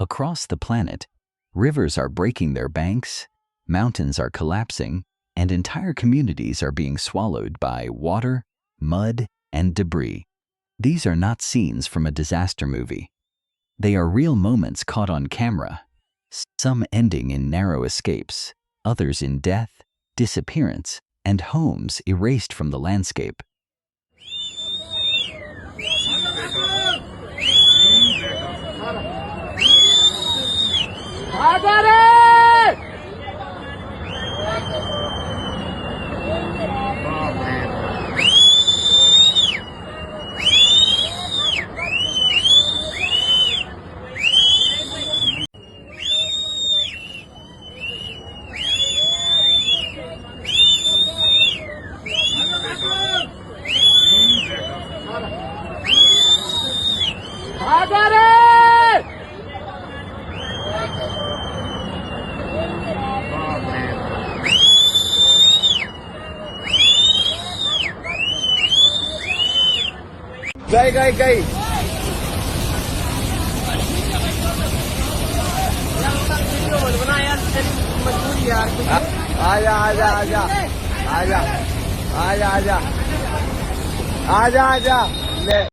Across the planet, rivers are breaking their banks, mountains are collapsing, and entire communities are being swallowed by water, mud, and debris. These are not scenes from a disaster movie. They are real moments caught on camera, some ending in narrow escapes, others in death, disappearance, and homes erased from the landscape. I got it! I got it! गई आजा आजा आजा आजा आजा आजा आजा आजा ले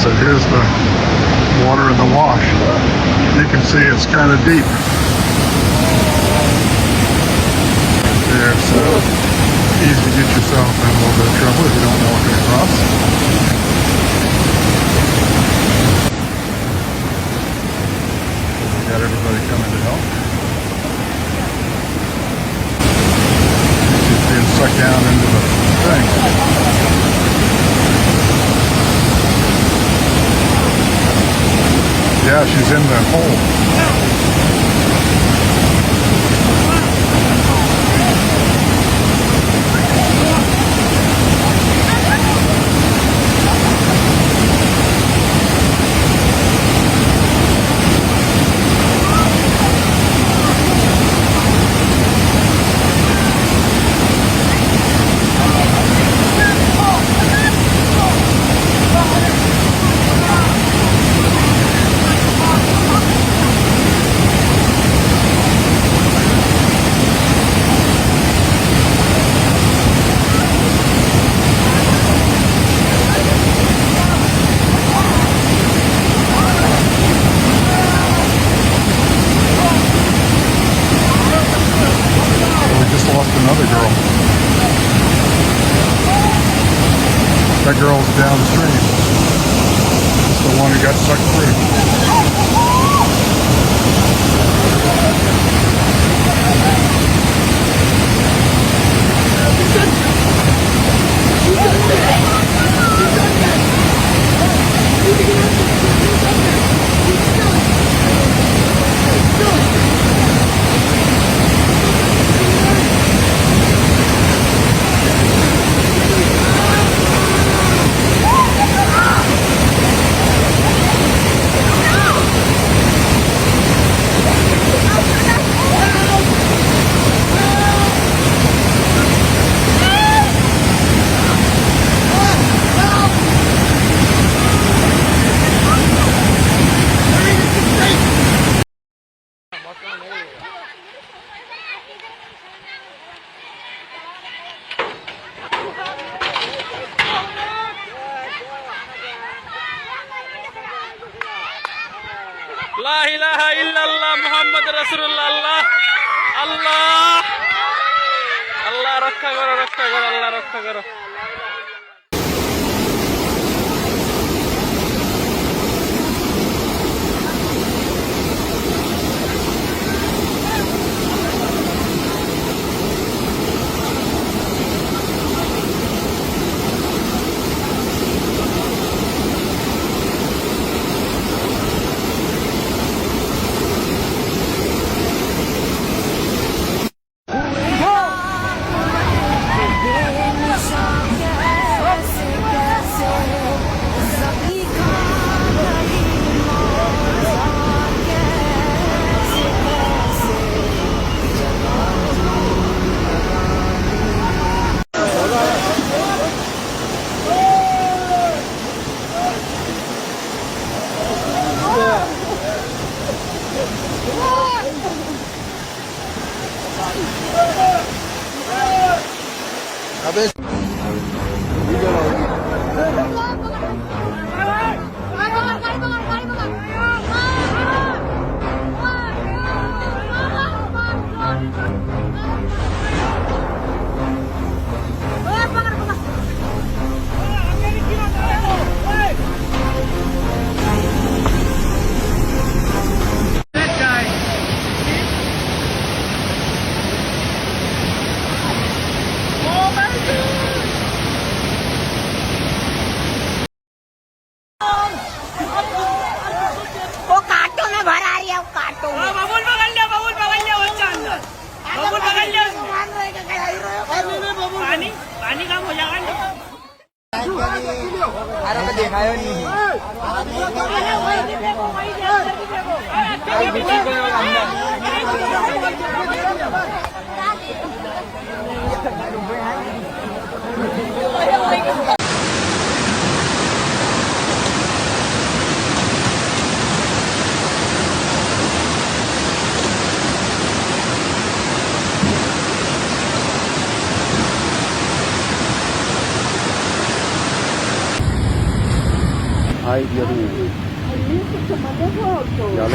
So here's the water in the wash. You can see it's kind of deep there, so easy to get yourself in a little bit of trouble if you don't know what to cross. We got everybody coming to help. She's being sucked down into the thing. Yeah, she's in the hole. Another girl. That girl's downstream. It's the one who got sucked ला इलाहा इल्लल्लाह मुहम्मद रसूलुल्लाह अल्लाह अल्लाह अल्लाह रक्षा करो अल्लाह रक्षा करो Ay, Dios mío. Ya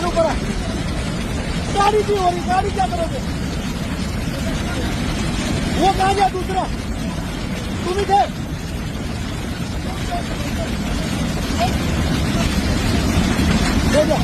lo que गाड़ी की हो रही गाड़ी क्या करोगे वो कहा गया दूसरा तुम ही थे हो गया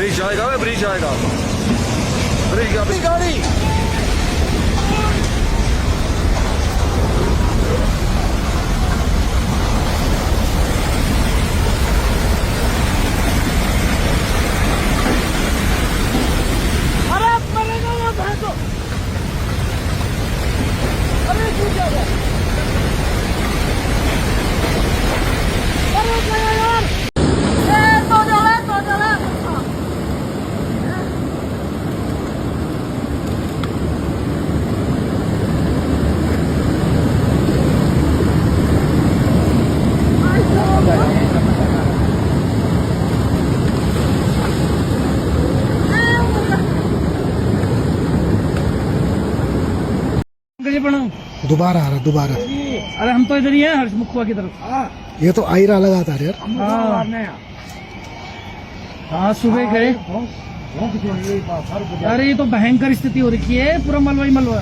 ब्रिज आएगा, ब्रिज आएगा, ब्रिज अपनी गाड़ी। दोबारा आ रहा दोबारा। अरे हम तो इधर ही हैं हर्षमुखवा की तरफ। ये तो आ ही रहा लगातार यार। हाँ सुबह गए। अरे ये तो भयंकर स्थिति हो रखी है, पूरा मलबा ही मलबा।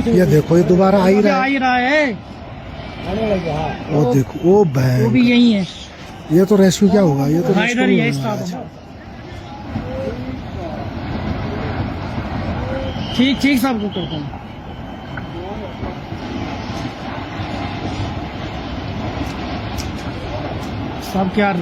ये देखो ये दोबारा आ ही रहा है। वो देखो वो वो भी यही है। ये तो रेस्क्यू क्या होगा, ये तो इधर ही है स्टाफ। ठीक ठीक सब करते हैं। सब क्या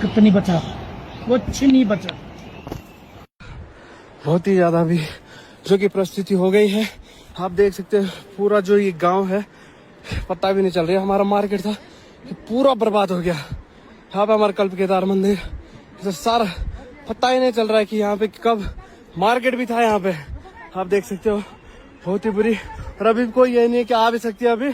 कुछ नहीं बचा, कुछ नहीं बचा। बहुत ही ज्यादा भी जो कि परिस्थिति हो गई है। आप देख सकते हैं पूरा जो ये गांव है पता भी नहीं चल रहा। हमारा मार्केट था पूरा बर्बाद हो गया। यहाँ पे हमारा कल्प केदार मंदिर तो सारा पता ही नहीं चल रहा है कि यहाँ पे कब मार्केट भी था। यहाँ पे आप देख सकते हो बहुत ही बुरी। और अभी कोई ये नहीं है कि आ भी सकती है अभी।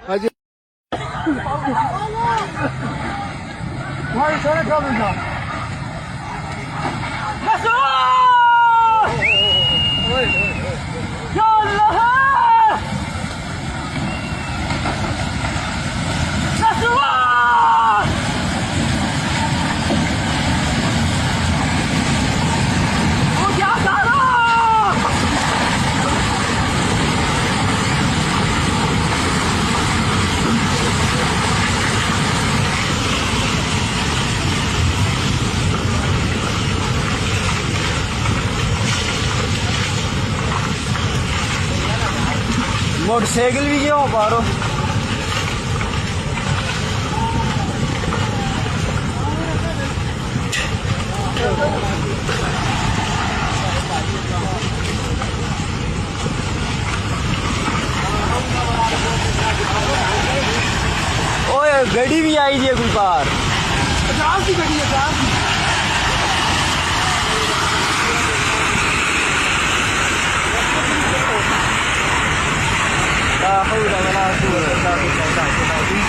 हाँ जी मोटरसाइकिल भी क्यों पारो। ओए गड्डी भी आई थी कोई बार। 50 की गड्डी है 50 की। لا حول ولا قوة إلا بالله العظيم.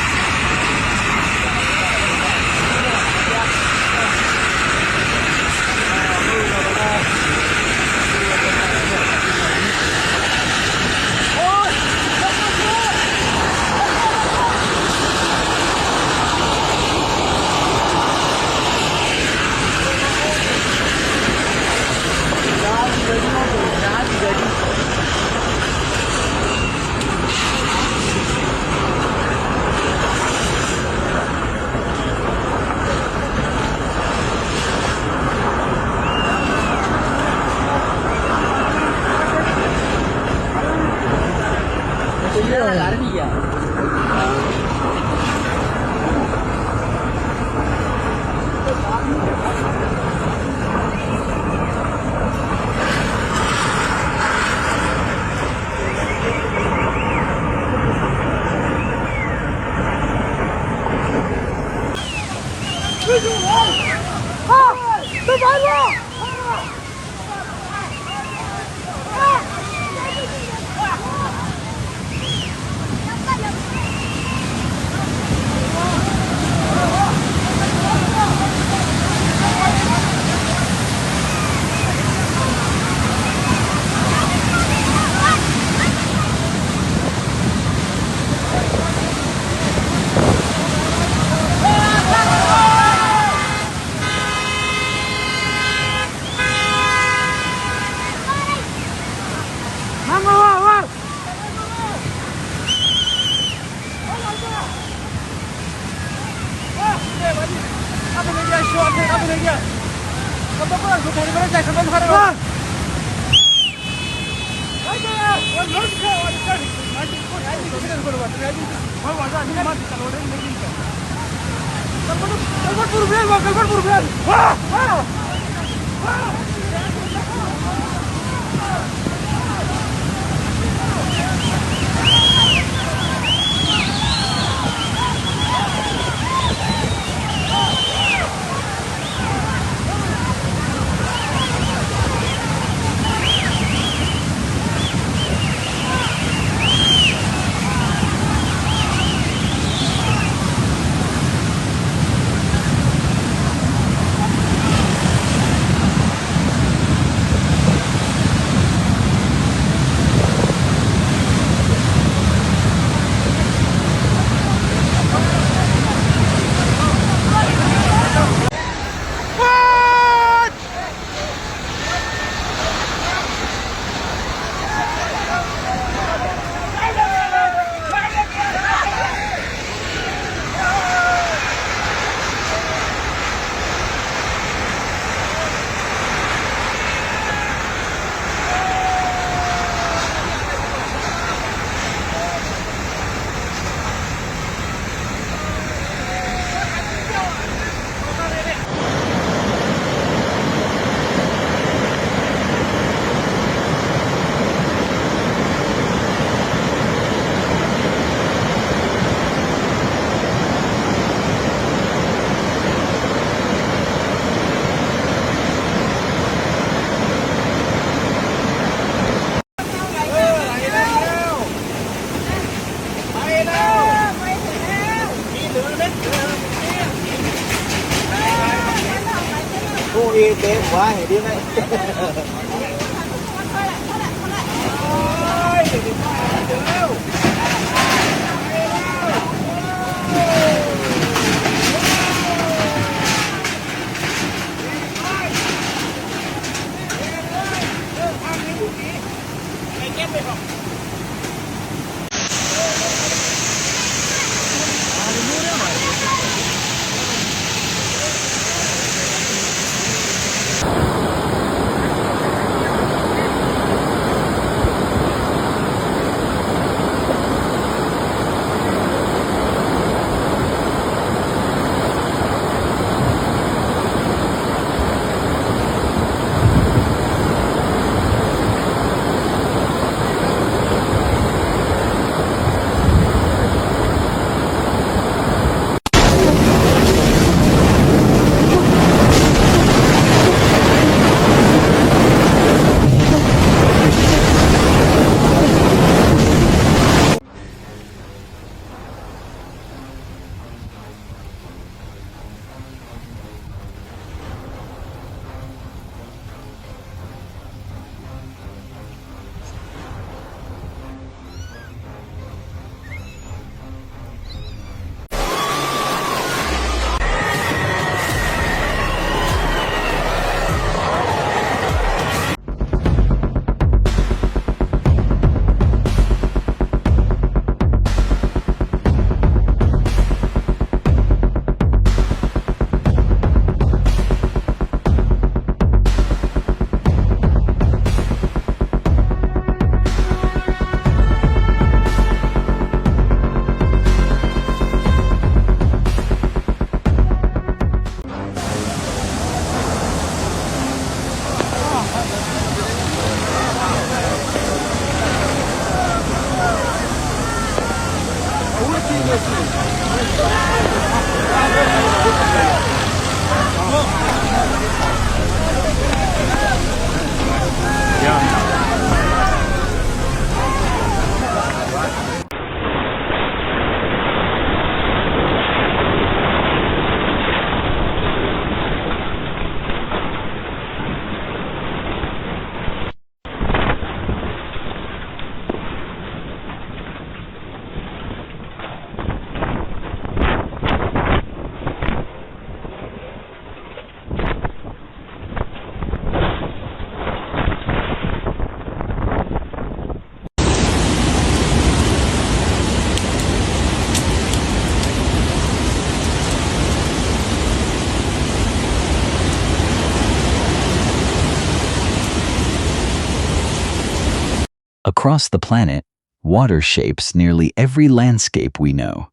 Across the planet, water shapes nearly every landscape we know.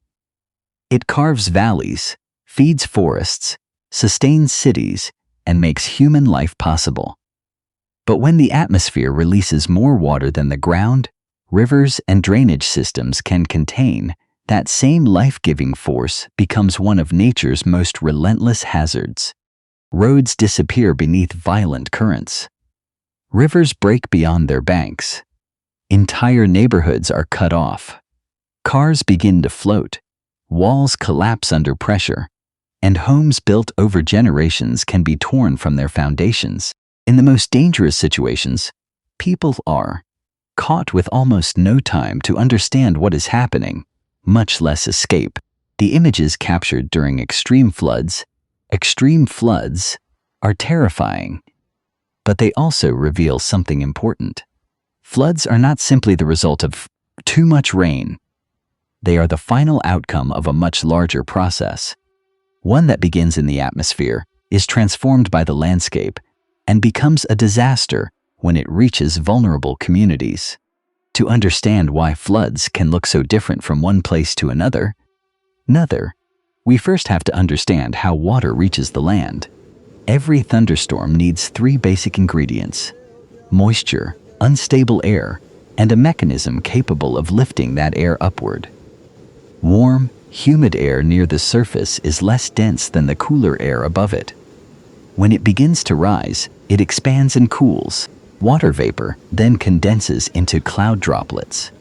It carves valleys, feeds forests, sustains cities, and makes human life possible. But when the atmosphere releases more water than the ground, rivers and drainage systems can contain, that same life-giving force becomes one of nature's most relentless hazards. Roads disappear beneath violent currents. Rivers break beyond their banks. Entire neighborhoods are cut off. Cars begin to float. Walls collapse under pressure. And homes built over generations can be torn from their foundations. In the most dangerous situations, people are caught with almost no time to understand what is happening, much less escape. The images captured during extreme floods are terrifying, but they also reveal something important. Floods are not simply the result of too much rain. They are the final outcome of a much larger process, one that begins in the atmosphere, is transformed by the landscape, and becomes a disaster when it reaches vulnerable communities. To understand why floods can look so different from one place to another, we first have to understand how water reaches the land. Every thunderstorm needs 3 basic ingredients: moisture, unstable air, and a mechanism capable of lifting that air upward. Warm, humid air near the surface is less dense than the cooler air above it. When it begins to rise, it expands and cools. Water vapor then condenses into cloud droplets,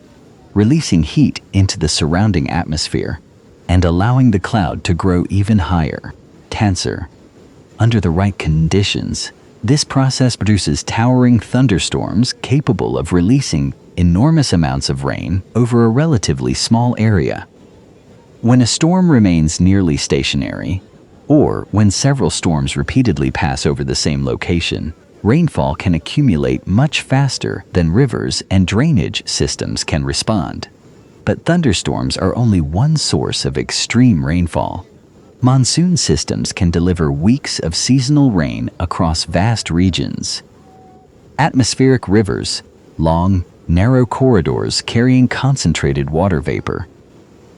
releasing heat into the surrounding atmosphere and allowing the cloud to grow even higher, denser. Under the right conditions, this process produces towering thunderstorms capable of releasing enormous amounts of rain over a relatively small area. When a storm remains nearly stationary, or when several storms repeatedly pass over the same location, rainfall can accumulate much faster than rivers and drainage systems can respond. But thunderstorms are only one source of extreme rainfall. Monsoon systems can deliver weeks of seasonal rain across vast regions. Atmospheric rivers, long, narrow corridors carrying concentrated water vapor,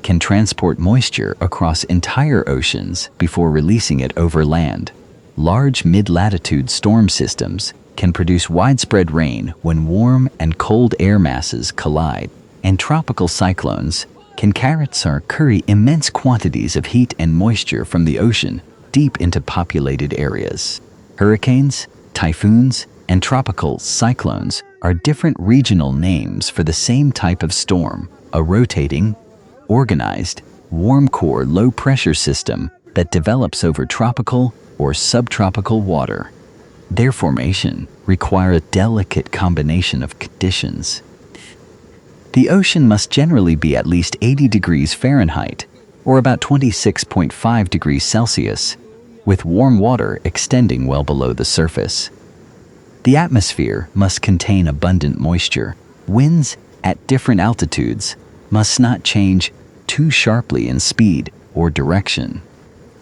can transport moisture across entire oceans before releasing it over land. Large mid-latitude storm systems can produce widespread rain when warm and cold air masses collide, and tropical cyclones can carry immense quantities of heat and moisture from the ocean deep into populated areas. Hurricanes, typhoons, and tropical cyclones are different regional names for the same type of storm, a rotating, organized, warm-core low-pressure system that develops over tropical or subtropical water. Their formation requires a delicate combination of conditions. The ocean must generally be at least 80 degrees Fahrenheit, or about 26.5 degrees Celsius, with warm water extending well below the surface. The atmosphere must contain abundant moisture. Winds at different altitudes must not change too sharply in speed or direction,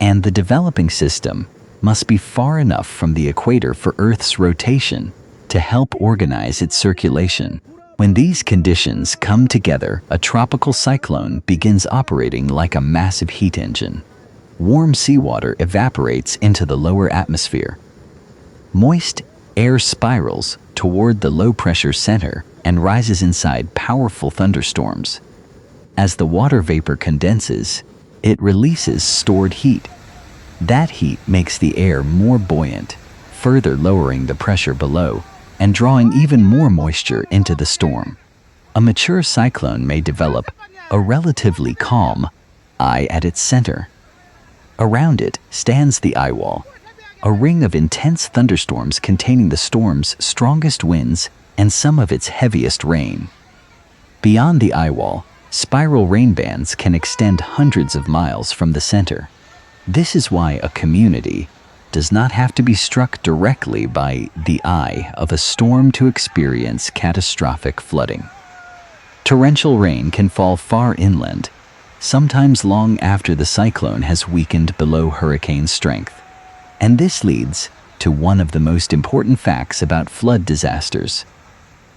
and the developing system must be far enough from the equator for Earth's rotation to help organize its circulation. When these conditions come together, a tropical cyclone begins operating like a massive heat engine. Warm seawater evaporates into the lower atmosphere. Moist air spirals toward the low-pressure center and rises inside powerful thunderstorms. As the water vapor condenses, it releases stored heat. That heat makes the air more buoyant, further lowering the pressure below and drawing even more moisture into the storm. A mature cyclone may develop a relatively calm eye at its center. Around it stands the eye wall, a ring of intense thunderstorms containing the storm's strongest winds and some of its heaviest rain. Beyond the eye wall, spiral rain bands can extend hundreds of miles from the center. This is why a community does not have to be struck directly by the eye of a storm to experience catastrophic flooding. Torrential rain can fall far inland, sometimes long after the cyclone has weakened below hurricane strength. And this leads to one of the most important facts about flood disasters.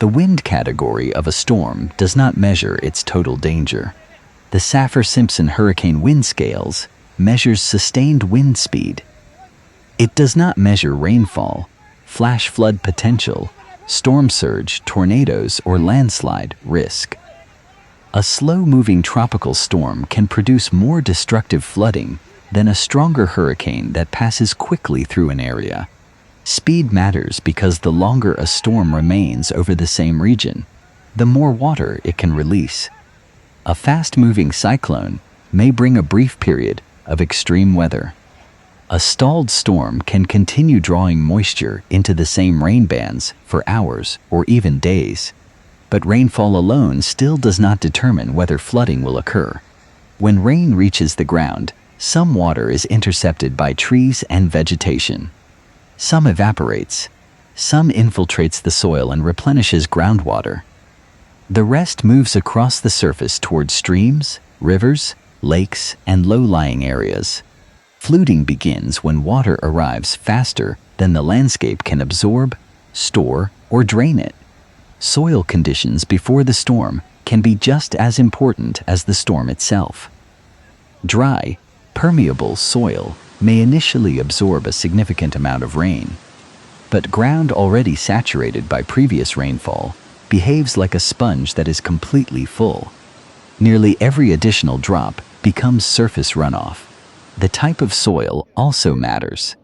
The wind category of a storm does not measure its total danger. The Saffir-Simpson hurricane wind scales measures sustained wind speed. It does not measure rainfall, flash flood potential, storm surge, tornadoes, or landslide risk. A slow-moving tropical storm can produce more destructive flooding than a stronger hurricane that passes quickly through an area. Speed matters because the longer a storm remains over the same region, the more water it can release. A fast-moving cyclone may bring a brief period of extreme weather. A stalled storm can continue drawing moisture into the same rain bands for hours or even days. But rainfall alone still does not determine whether flooding will occur. When rain reaches the ground, some water is intercepted by trees and vegetation. Some evaporates. Some infiltrates the soil and replenishes groundwater. The rest moves across the surface towards streams, rivers, lakes, and low-lying areas. Fluting begins when water arrives faster than the landscape can absorb, store, or drain it. Soil conditions before the storm can be just as important as the storm itself. Dry, permeable soil may initially absorb a significant amount of rain, but ground already saturated by previous rainfall behaves like a sponge that is completely full. Nearly every additional drop becomes surface runoff. The type of soil also matters.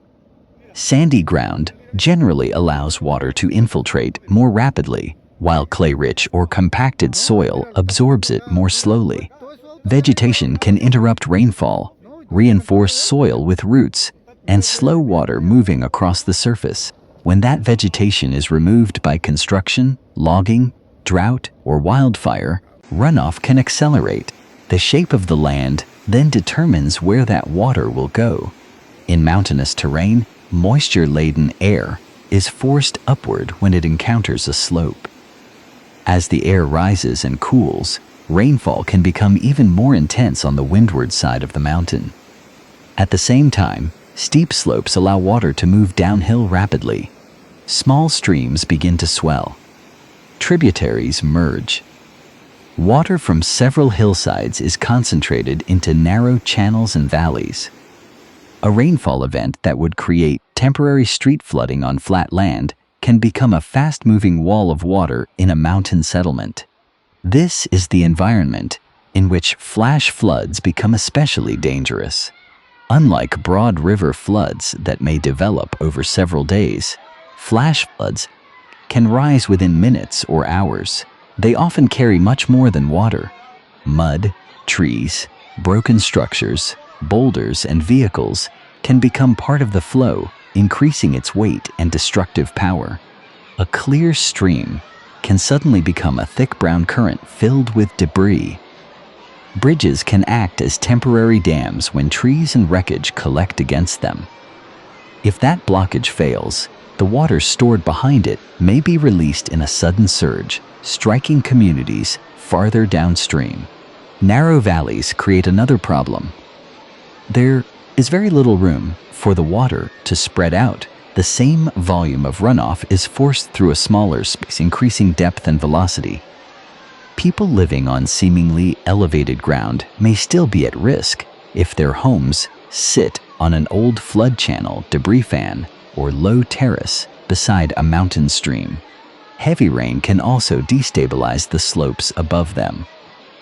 Sandy ground generally allows water to infiltrate more rapidly, while clay-rich or compacted soil absorbs it more slowly. Vegetation can interrupt rainfall, reinforce soil with roots, and slow water moving across the surface. When that vegetation is removed by construction, logging, drought, or wildfire, runoff can accelerate. The shape of the land then determines where that water will go. In mountainous terrain, moisture-laden air is forced upward when it encounters a slope. As the air rises and cools, rainfall can become even more intense on the windward side of the mountain. At the same time, steep slopes allow water to move downhill rapidly. Small streams begin to swell. Tributaries merge. Water from several hillsides is concentrated into narrow channels and valleys. A rainfall event that would create temporary street flooding on flat land can become a fast-moving wall of water in a mountain settlement. This is the environment in which flash floods become especially dangerous. Unlike broad river floods that may develop over several days, flash floods can rise within minutes or hours. They often carry much more than water. Mud, trees, broken structures, boulders, and vehicles can become part of the flow, increasing its weight and destructive power. A clear stream can suddenly become a thick brown current filled with debris. Bridges can act as temporary dams when trees and wreckage collect against them. If that blockage fails, the water stored behind it may be released in a sudden surge, striking communities farther downstream. Narrow valleys create another problem. There is very little room for the water to spread out. The same volume of runoff is forced through a smaller space, increasing depth and velocity. People living on seemingly elevated ground may still be at risk if their homes sit on an old flood channel, debris fan, or low terrace beside a mountain stream. Heavy rain can also destabilize the slopes above them.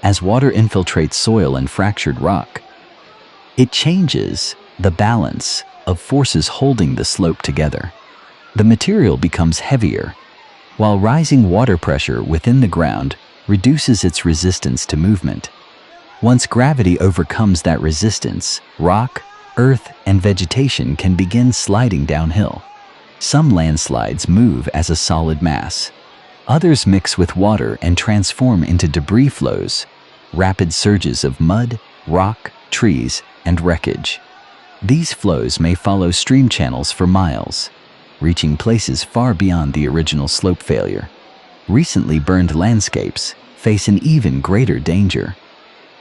As water infiltrates soil and fractured rock, it changes the balance of forces holding the slope together. The material becomes heavier, while rising water pressure within the ground reduces its resistance to movement. Once gravity overcomes that resistance, rock, earth, and vegetation can begin sliding downhill. Some landslides move as a solid mass. Others mix with water and transform into debris flows, rapid surges of mud, rock, trees, and wreckage. These flows may follow stream channels for miles, reaching places far beyond the original slope failure. Recently burned landscapes face an even greater danger.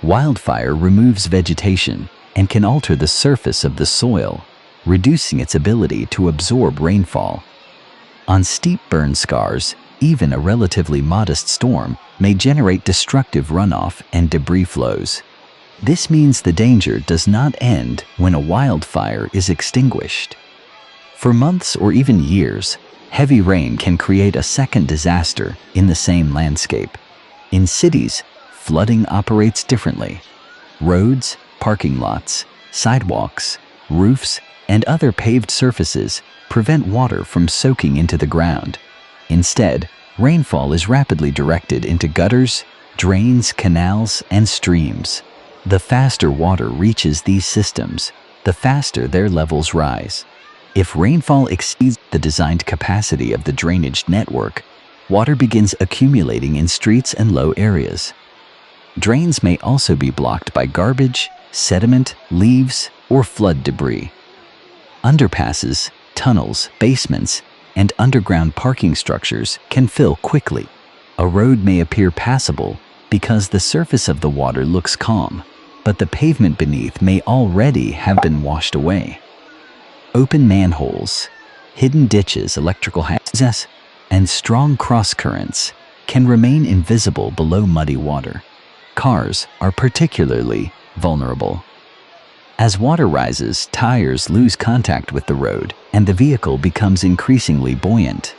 Wildfire removes vegetation and can alter the surface of the soil, reducing its ability to absorb rainfall. On steep burn scars, even a relatively modest storm may generate destructive runoff and debris flows. This means the danger does not end when a wildfire is extinguished. For months or even years, heavy rain can create a second disaster in the same landscape. In cities, flooding operates differently. Roads, parking lots, sidewalks, roofs, and other paved surfaces prevent water from soaking into the ground. Instead, rainfall is rapidly directed into gutters, drains, canals, and streams. The faster water reaches these systems, the faster their levels rise. If rainfall exceeds the designed capacity of the drainage network, water begins accumulating in streets and low areas. Drains may also be blocked by garbage, sediment, leaves, or flood debris. Underpasses, tunnels, basements, and underground parking structures can fill quickly. A road may appear passable because the surface of the water looks calm, but the pavement beneath may already have been washed away. Open manholes, hidden ditches, electrical hazards, and strong cross-currents can remain invisible below muddy water. Cars are particularly vulnerable. As water rises, tires lose contact with the road, and the vehicle becomes increasingly buoyant.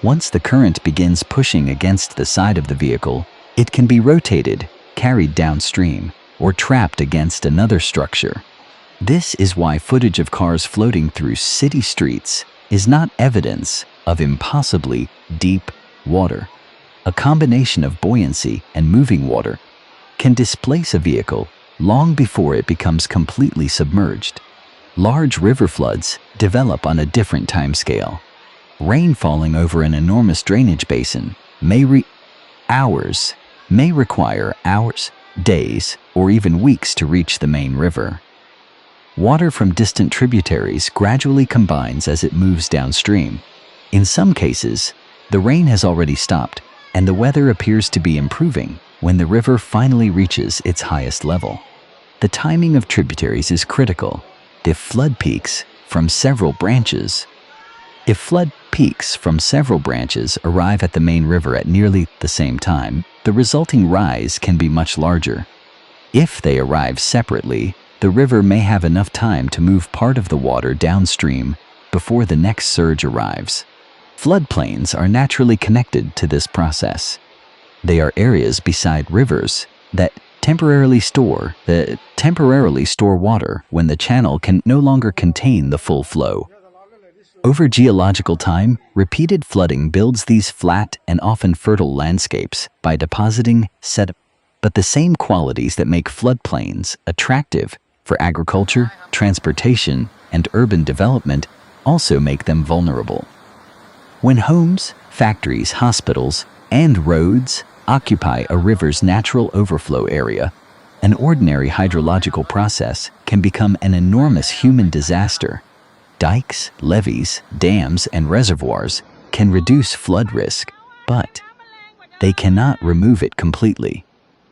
Once the current begins pushing against the side of the vehicle, it can be rotated, carried downstream, or trapped against another structure. This is why footage of cars floating through city streets is not evidence of impossibly deep water. A combination of buoyancy and moving water can displace a vehicle long before it becomes completely submerged. Large river floods develop on a different timescale. Rain falling over an enormous drainage basin may require hours, days, or even weeks to reach the main river. Water from distant tributaries gradually combines as it moves downstream. In some cases, the rain has already stopped, and the weather appears to be improving when the river finally reaches its highest level. The timing of tributaries is critical. If flood peaks from several branches arrive at the main river at nearly the same time, the resulting rise can be much larger. If they arrive separately, the river may have enough time to move part of the water downstream before the next surge arrives. Floodplains are naturally connected to this process. They are areas beside rivers that temporarily store water when the channel can no longer contain the full flow. Over geological time, repeated flooding builds these flat and often fertile landscapes by depositing sediment. But the same qualities that make floodplains attractive for agriculture, transportation, and urban development also make them vulnerable. When homes, factories, hospitals, and roads occupy a river's natural overflow area, an ordinary hydrological process can become an enormous human disaster. Dikes, levees, dams, and reservoirs can reduce flood risk, but they cannot remove it completely.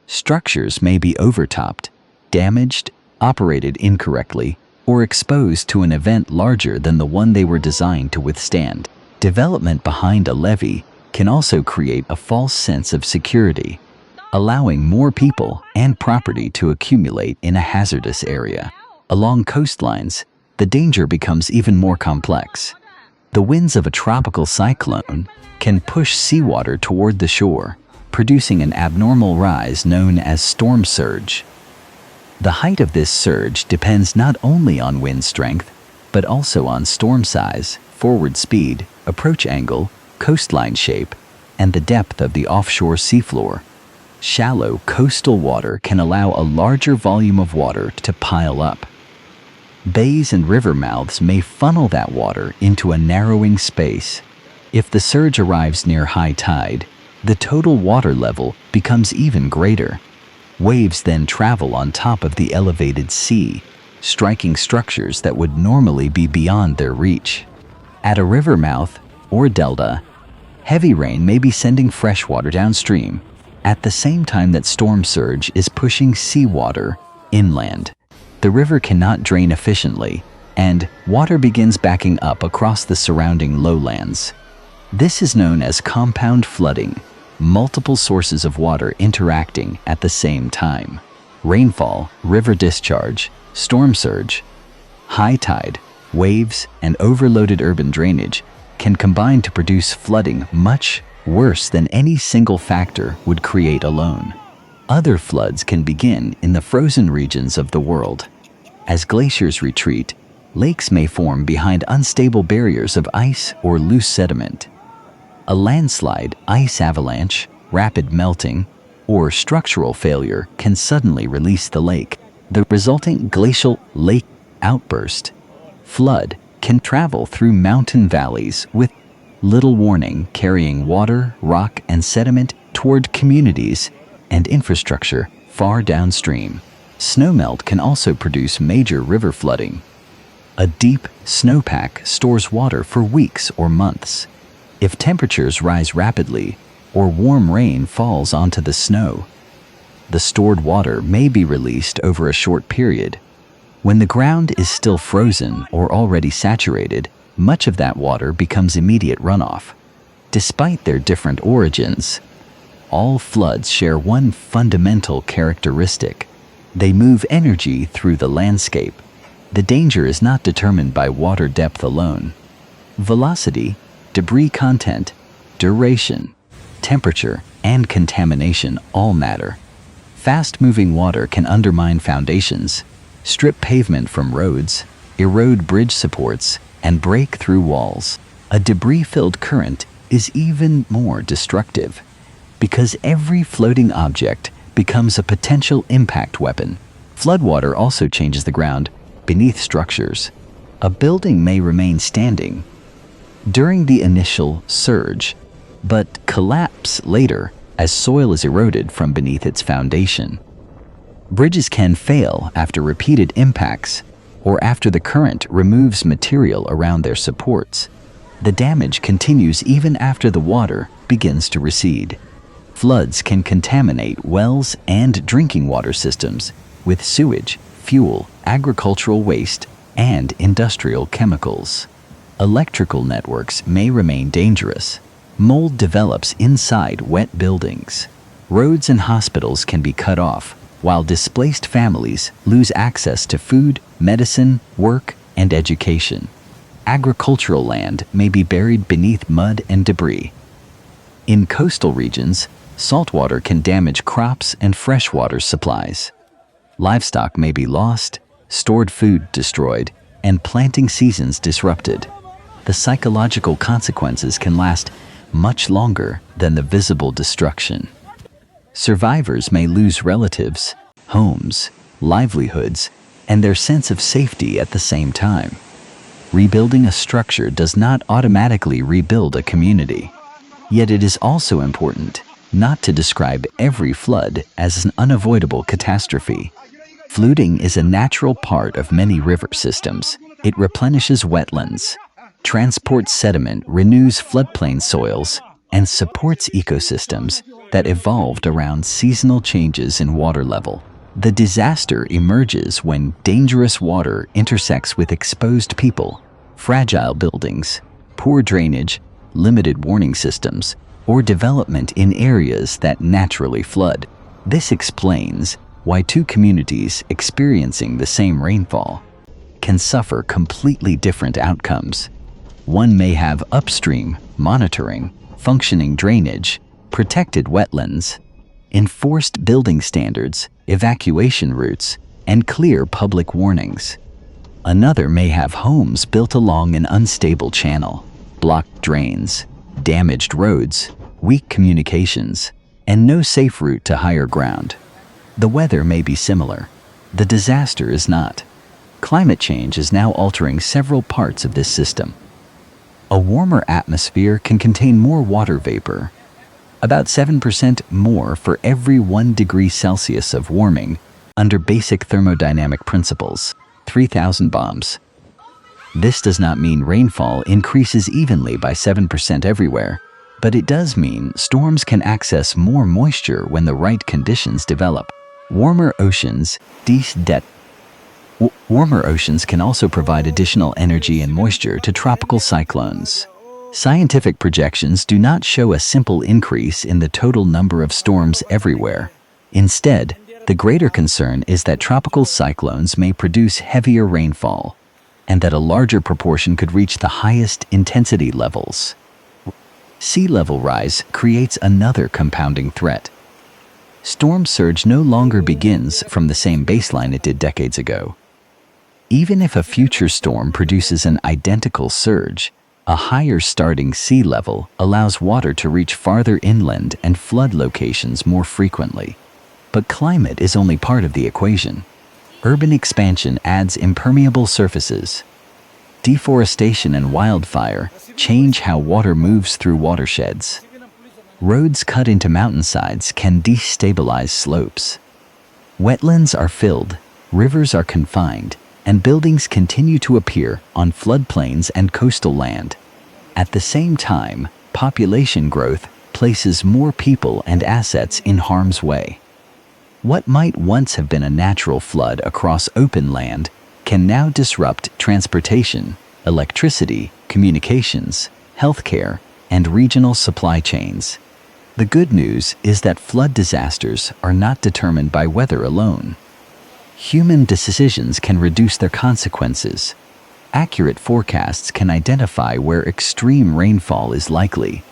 Structures may be overtopped, damaged, operated incorrectly, or exposed to an event larger than the one they were designed to withstand. Development behind a levee can also create a false sense of security, allowing more people and property to accumulate in a hazardous area. Along coastlines, the danger becomes even more complex. The winds of a tropical cyclone can push seawater toward the shore, producing an abnormal rise known as storm surge. The height of this surge depends not only on wind strength, but also on storm size, forward speed, approach angle, coastline shape, and the depth of the offshore seafloor. Shallow coastal water can allow a larger volume of water to pile up. Bays and river mouths may funnel that water into a narrowing space. If the surge arrives near high tide, the total water level becomes even greater. Waves then travel on top of the elevated sea, striking structures that would normally be beyond their reach. At a river mouth or delta, heavy rain may be sending fresh water downstream at the same time that storm surge is pushing seawater inland. The river cannot drain efficiently, and water begins backing up across the surrounding lowlands. This is known as compound flooding, multiple sources of water interacting at the same time. Rainfall, river discharge, storm surge, high tide, waves, and overloaded urban drainage can combine to produce flooding much worse than any single factor would create alone. Other floods can begin in the frozen regions of the world. As glaciers retreat, lakes may form behind unstable barriers of ice or loose sediment. A landslide, ice avalanche, rapid melting, or structural failure can suddenly release the lake. The resulting glacial lake outburst flood can travel through mountain valleys with little warning, carrying water, rock, and sediment toward communities and infrastructure far downstream. Snowmelt can also produce major river flooding. A deep snowpack stores water for weeks or months. If temperatures rise rapidly or warm rain falls onto the snow, the stored water may be released over a short period. When the ground is still frozen or already saturated, much of that water becomes immediate runoff. Despite their different origins, all floods share one fundamental characteristic. They move energy through the landscape. The danger is not determined by water depth alone. Velocity, debris content, duration, temperature, and contamination all matter. Fast-moving water can undermine foundations, strip pavement from roads, erode bridge supports, and break through walls. A debris-filled current is even more destructive because every floating object becomes a potential impact weapon. Floodwater also changes the ground beneath structures. A building may remain standing during the initial surge, but collapse later as soil is eroded from beneath its foundation. Bridges can fail after repeated impacts or after the current removes material around their supports. The damage continues even after the water begins to recede. Floods can contaminate wells and drinking water systems with sewage, fuel, agricultural waste, and industrial chemicals. Electrical networks may remain dangerous. Mold develops inside wet buildings. Roads and hospitals can be cut off, while displaced families lose access to food, medicine, work, and education. Agricultural land may be buried beneath mud and debris. In coastal regions, saltwater can damage crops and freshwater supplies. Livestock may be lost, stored food destroyed, and planting seasons disrupted. The psychological consequences can last much longer than the visible destruction. Survivors may lose relatives, homes, livelihoods, and their sense of safety at the same time. Rebuilding a structure does not automatically rebuild a community. Yet it is also important not to describe every flood as an unavoidable catastrophe. Flooding is a natural part of many river systems. It replenishes wetlands, transports sediment, renews floodplain soils, and supports ecosystems that evolved around seasonal changes in water level. The disaster emerges when dangerous water intersects with exposed people, fragile buildings, poor drainage, limited warning systems, or development in areas that naturally flood. This explains why two communities experiencing the same rainfall can suffer completely different outcomes. One may have upstream monitoring, functioning drainage, protected wetlands, enforced building standards, evacuation routes, and clear public warnings. Another may have homes built along an unstable channel, blocked drains, damaged roads, weak communications, and no safe route to higher ground. The weather may be similar. The disaster is not. Climate change is now altering several parts of this system. A warmer atmosphere can contain more water vapor, about 7% more for every 1 degree Celsius of warming under basic thermodynamic principles, 3,000 bombs. This does not mean rainfall increases evenly by 7% everywhere, but it does mean storms can access more moisture when the right conditions develop. Warmer oceans can also provide additional energy and moisture to tropical cyclones. Scientific projections do not show a simple increase in the total number of storms everywhere. Instead, the greater concern is that tropical cyclones may produce heavier rainfall, and that a larger proportion could reach the highest intensity levels. Sea level rise creates another compounding threat. Storm surge no longer begins from the same baseline it did decades ago. Even if a future storm produces an identical surge, a higher starting sea level allows water to reach farther inland and flood locations more frequently. But climate is only part of the equation. Urban expansion adds impermeable surfaces. Deforestation and wildfire change how water moves through watersheds. Roads cut into mountainsides can destabilize slopes. Wetlands are filled, rivers are confined, and buildings continue to appear on floodplains and coastal land. At the same time, population growth places more people and assets in harm's way. What might once have been a natural flood across open land can now disrupt transportation, electricity, communications, healthcare, and regional supply chains. The good news is that flood disasters are not determined by weather alone. Human decisions can reduce their consequences. Accurate forecasts can identify where extreme rainfall is likely.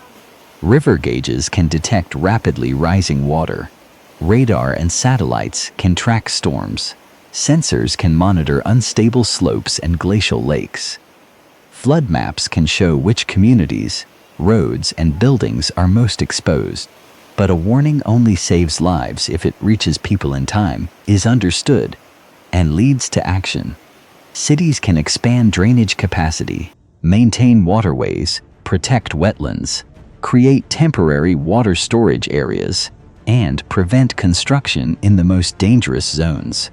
River gauges can detect rapidly rising water. Radar and satellites can track storms. Sensors can monitor unstable slopes and glacial lakes. Flood maps can show which communities, roads, and buildings are most exposed. But a warning only saves lives if it reaches people in time, is understood, and leads to action. Cities can expand drainage capacity, maintain waterways, protect wetlands, create temporary water storage areas, and prevent construction in the most dangerous zones.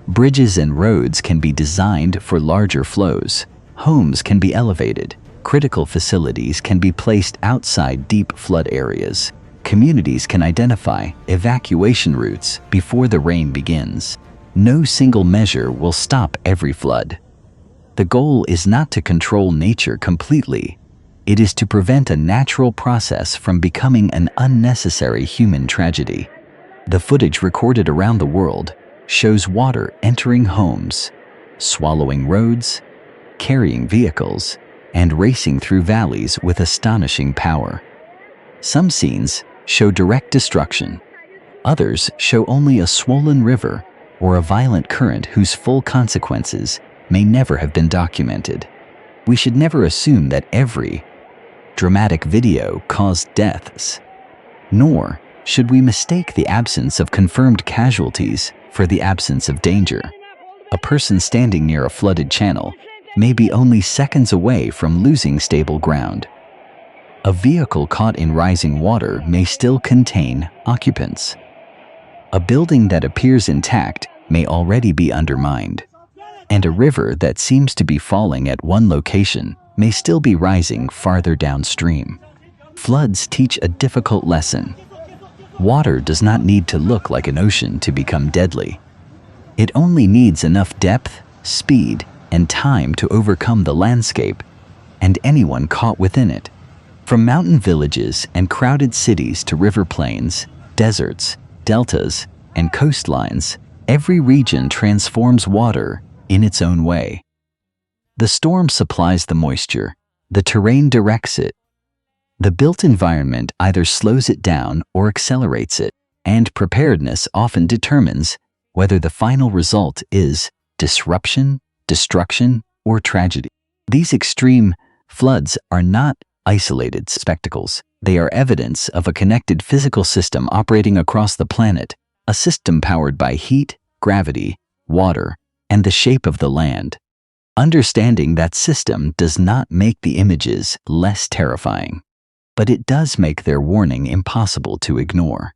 Bridges and roads can be designed for larger flows. Homes can be elevated. Critical facilities can be placed outside deep flood areas. Communities can identify evacuation routes before the rain begins. No single measure will stop every flood. The goal is not to control nature completely. It is to prevent a natural process from becoming an unnecessary human tragedy. The footage recorded around the world shows water entering homes, swallowing roads, carrying vehicles, and racing through valleys with astonishing power. Some scenes show direct destruction. Others show only a swollen river or a violent current whose full consequences may never have been documented. We should never assume that every dramatic video caused deaths, nor should we mistake the absence of confirmed casualties for the absence of danger. A person standing near a flooded channel may be only seconds away from losing stable ground. A vehicle caught in rising water may still contain occupants. A building that appears intact may already be undermined, and a river that seems to be falling at one location may still be rising farther downstream. Floods teach a difficult lesson. Water does not need to look like an ocean to become deadly. It only needs enough depth, speed, and time to overcome the landscape and anyone caught within it. From mountain villages and crowded cities to river plains, deserts, deltas, and coastlines, every region transforms water in its own way. The storm supplies the moisture, the terrain directs it. The built environment either slows it down or accelerates it, and preparedness often determines whether the final result is disruption, destruction, or tragedy. These extreme floods are not isolated spectacles. They are evidence of a connected physical system operating across the planet, a system powered by heat, gravity, water, and the shape of the land. Understanding that system does not make the images less terrifying, but it does make their warning impossible to ignore.